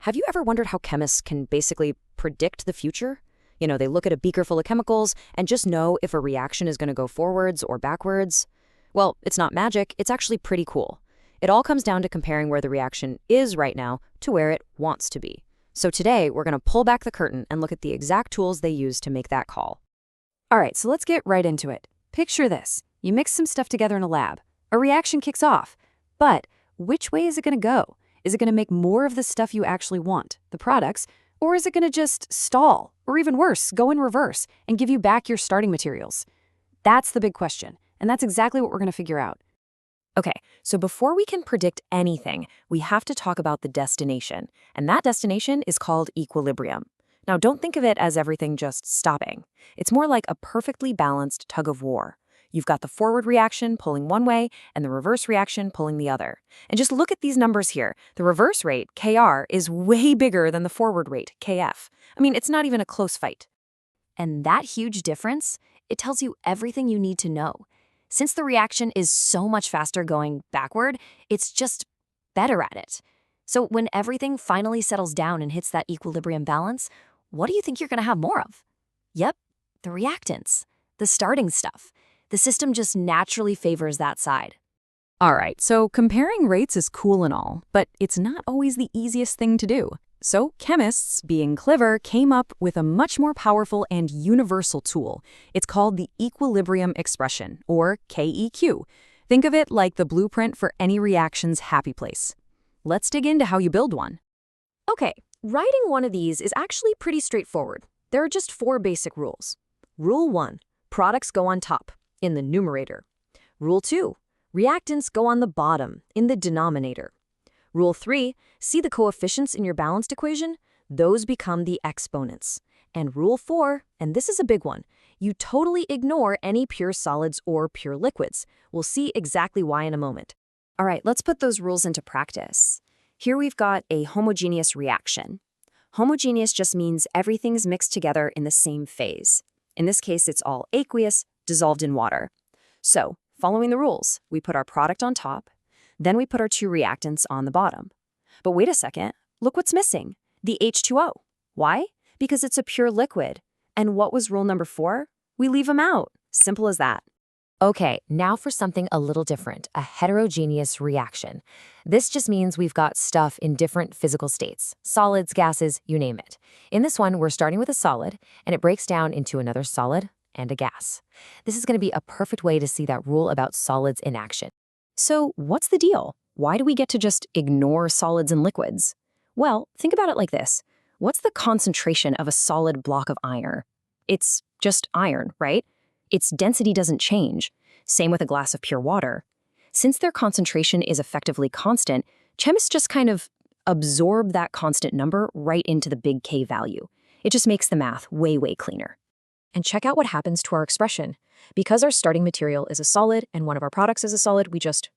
Have you ever wondered how chemists can basically predict the future? They look at a beaker full of chemicals and just know if a reaction is going to go forwards or backwards. Well, it's not magic, it's actually pretty cool. It all comes down to comparing where the reaction is right now to where it wants to be. So today, we're going to pull back the curtain and look at the exact tools they use to make that call. All right, so let's get right into it. Picture this. You mix some stuff together in a lab. A reaction kicks off. But which way is it going to go? Is it going to make more of the stuff you actually want, the products, or is it going to just stall, or even worse, go in reverse and give you back your starting materials? That's the big question, and that's exactly what we're going to figure out. Okay, so before we can predict anything, we have to talk about the destination, and that destination is called equilibrium. Now, don't think of it as everything just stopping. It's more like a perfectly balanced tug of war. You've got the forward reaction pulling one way and the reverse reaction pulling the other. And just look at these numbers here. The reverse rate, Kr, is way bigger than the forward rate, Kf. I mean, it's not even a close fight. And that huge difference, it tells you everything you need to know. Since the reaction is so much faster going backward, it's just better at it. So when everything finally settles down and hits that equilibrium balance, what do you think you're going to have more of? Yep, the reactants, the starting stuff. The system just naturally favors that side. All right, so comparing rates is cool and all, but it's not always the easiest thing to do. So chemists, being clever, came up with a much more powerful and universal tool. It's called the equilibrium expression, or KEQ. Think of it like the blueprint for any reaction's happy place. Let's dig into how you build one. Okay, writing one of these is actually pretty straightforward. There are just 4 basic rules. Rule 1, products go on top, in the numerator. Rule 2, reactants go on the bottom, in the denominator. Rule 3, see the coefficients in your balanced equation? Those become the exponents. And Rule 4, and this is a big one, you totally ignore any pure solids or pure liquids. We'll see exactly why in a moment. All right, let's put those rules into practice. Here we've got a homogeneous reaction. Homogeneous just means everything's mixed together in the same phase. In this case, it's all aqueous, dissolved in water. So, following the rules, we put our product on top, then we put our 2 reactants on the bottom. But wait a second, look what's missing, the H2O. Why? Because it's a pure liquid. And what was rule number 4? We leave them out. Simple as that. Okay, now for something a little different, a heterogeneous reaction. This just means we've got stuff in different physical states, solids, gases, you name it. In this one, we're starting with a solid, and it breaks down into another solid and a gas. This is going to be a perfect way to see that rule about solids in action. So what's the deal? Why do we get to just ignore solids and liquids? Well, think about it like this. What's the concentration of a solid block of iron? It's just iron, right? Its density doesn't change. Same with a glass of pure water. Since their concentration is effectively constant, chemists just kind of absorb that constant number right into the big K value. It just makes the math way, way cleaner. And check out what happens to our expression. Because our starting material is a solid and one of our products is a solid, we just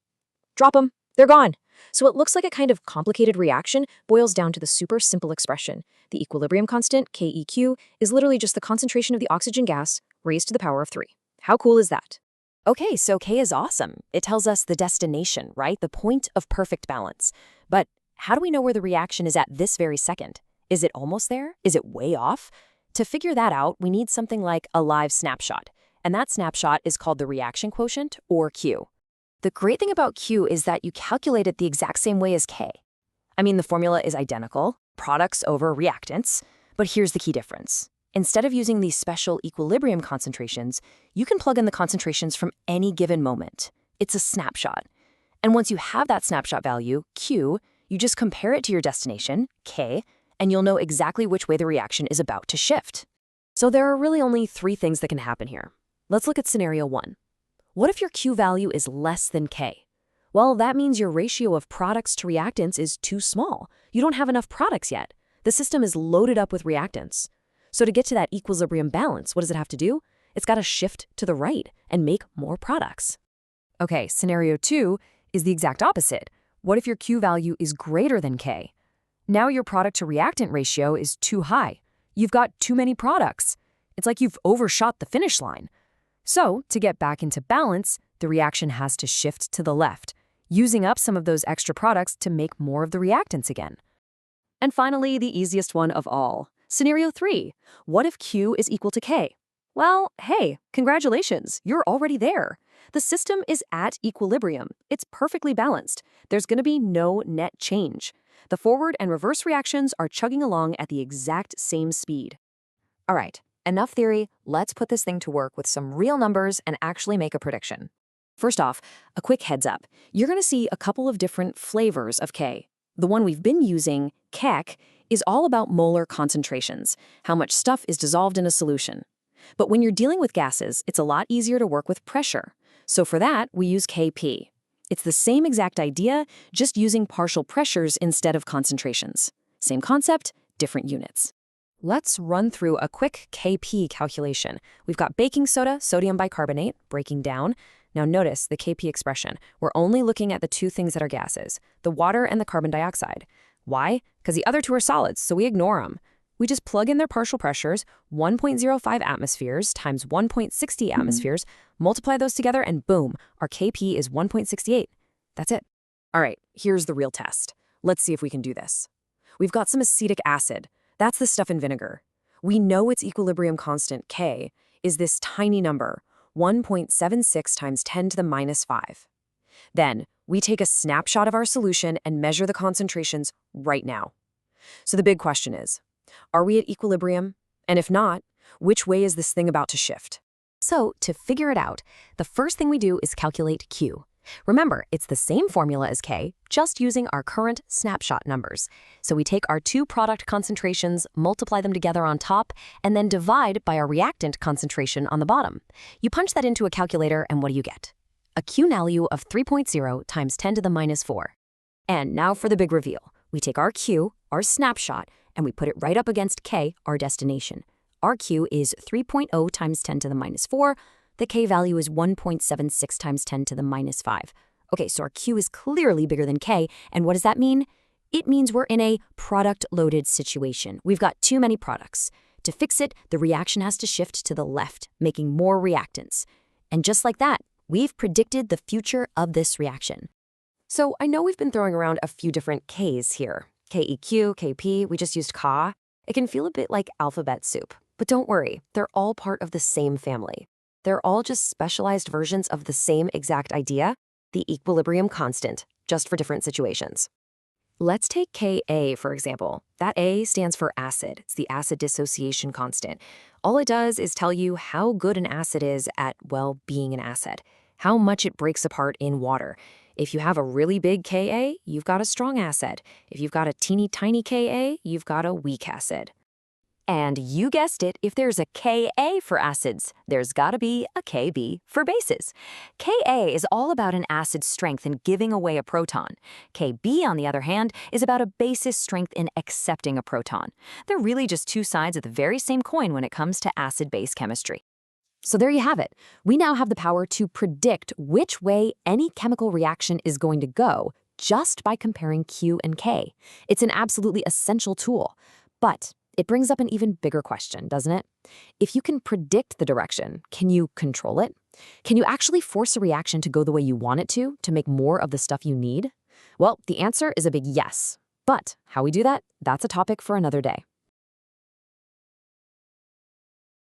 drop them. They're gone. So it looks like a kind of complicated reaction boils down to the super simple expression. The equilibrium constant, KEQ, is literally just the concentration of the oxygen gas raised to the power of 3. How cool is that? Okay, so K is awesome. It tells us the destination, right? The point of perfect balance. But how do we know where the reaction is at this very second? Is it almost there? Is it way off? To figure that out, we need something like a live snapshot. And that snapshot is called the reaction quotient, or Q. The great thing about Q is that you calculate it the exact same way as K. I mean, the formula is identical, products over reactants, but here's the key difference. Instead of using these special equilibrium concentrations, you can plug in the concentrations from any given moment. It's a snapshot. And once you have that snapshot value, Q, you just compare it to your destination, K, and you'll know exactly which way the reaction is about to shift. So there are really only 3 things that can happen here. Let's look at scenario 1. What if your Q value is less than K? Well, that means your ratio of products to reactants is too small. You don't have enough products yet. The system is loaded up with reactants. So to get to that equilibrium balance, what does it have to do? It's got to shift to the right and make more products. Okay, scenario 2 is the exact opposite. What if your Q value is greater than K? Now your product to reactant ratio is too high. You've got too many products. It's like you've overshot the finish line. So, to get back into balance, the reaction has to shift to the left, using up some of those extra products to make more of the reactants again. And finally, the easiest one of all. Scenario 3. What if Q is equal to K? Well, hey, congratulations, you're already there. The system is at equilibrium. It's perfectly balanced. There's going to be no net change. The forward and reverse reactions are chugging along at the exact same speed. All right, enough theory. Let's put this thing to work with some real numbers and actually make a prediction. First off, a quick heads up. You're going to see a couple of different flavors of K. The one we've been using, KEK, is all about molar concentrations, how much stuff is dissolved in a solution. But when you're dealing with gases, it's a lot easier to work with pressure. So for that, we use Kp. It's the same exact idea, just using partial pressures instead of concentrations. Same concept, different units. Let's run through a quick Kp calculation. We've got baking soda, sodium bicarbonate, breaking down. Now notice the Kp expression. We're only looking at the two things that are gases, the water and the carbon dioxide. Why? Because the other two are solids, so we ignore them. We just plug in their partial pressures, 1.05 atmospheres times 1.60 atmospheres, multiply those together, and boom, our Kp is 1.68. That's it. All right, here's the real test. Let's see if we can do this. We've got some acetic acid. That's the stuff in vinegar. We know its equilibrium constant, K, is this tiny number, 1.76 times 10 to the minus 5. Then, we take a snapshot of our solution and measure the concentrations right now. So the big question is, are we at equilibrium? And if not, which way is this thing about to shift? So, to figure it out, the first thing we do is calculate Q. Remember, it's the same formula as K, just using our current snapshot numbers. So we take our two product concentrations, multiply them together on top, and then divide by our reactant concentration on the bottom. You punch that into a calculator, and what do you get? A Q value of 3.0 times 10 to the minus 4. And now for the big reveal. We take our Q, our snapshot, and we put it right up against K, our destination. Our Q is 3.0 times 10 to the minus 4. The K value is 1.76 times 10 to the minus 5. Okay, so our Q is clearly bigger than K, and what does that mean? It means we're in a product-loaded situation. We've got too many products. To fix it, the reaction has to shift to the left, making more reactants. And just like that, we've predicted the future of this reaction. So I know we've been throwing around a few different Ks here. KEQ, KP, we just used Ka. It can feel a bit like alphabet soup. But don't worry, they're all part of the same family. They're all just specialized versions of the same exact idea, the equilibrium constant, just for different situations. Let's take Ka, for example. That A stands for acid. It's the acid dissociation constant. All it does is tell you how good an acid is at, well, being an acid, how much it breaks apart in water. If you have a really big Ka, you've got a strong acid. If you've got a teeny tiny Ka, you've got a weak acid. And you guessed it, if there's a Ka for acids, there's gotta be a Kb for bases. Ka is all about an acid's strength in giving away a proton. Kb, on the other hand, is about a base's strength in accepting a proton. They're really just two sides of the very same coin when it comes to acid-base chemistry. So there you have it. We now have the power to predict which way any chemical reaction is going to go just by comparing Q and K. It's an absolutely essential tool. But it brings up an even bigger question, doesn't it? If you can predict the direction, can you control it? Can you actually force a reaction to go the way you want it to make more of the stuff you need? Well, the answer is a big yes. But how we do that, that's a topic for another day.